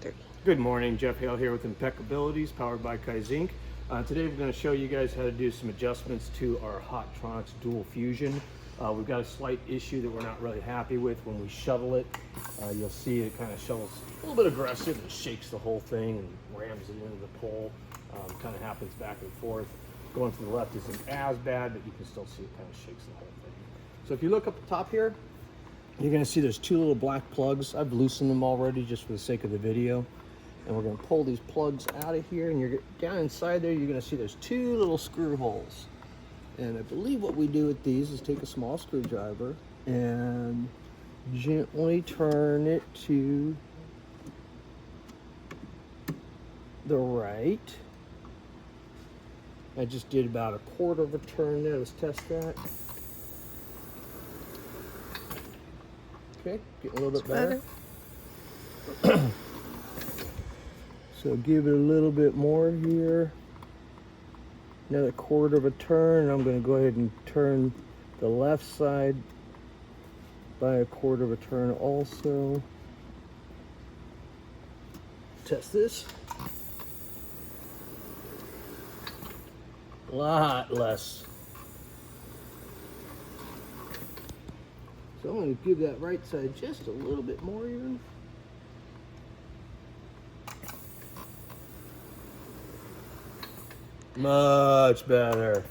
3. Good morning, Jeff Hale here with Impeccabilities, powered by Kaizink. Today we're going to show you guys how to do some adjustments to our Hotronix dual fusion. We've got a slight issue that we're not really happy with when we shuttle it. You'll see it kind of shuttles a little bit aggressive and shakes the whole thing and rams it into the pole. Kind of happens back and forth. Going to the left isn't as bad, but you can still see it kind of shakes the whole thing. So if you look up the top here, you're going to see there's two little black plugs. I've loosened them already just for the sake of the video. And we're going to pull these plugs out of here, and you're down inside there, you're going to see there's two little screw holes. And I believe what we do with these is take a small screwdriver and gently turn it to the right. I just did about a quarter of a turn there. Let's test that. Okay, getting a little bit better. So give it a little bit more here. Another quarter of a turn. I'm going to go ahead and turn the left side by a quarter of a turn also. Test this. A lot less. So I'm going to give that right side just a little bit more even. Much better.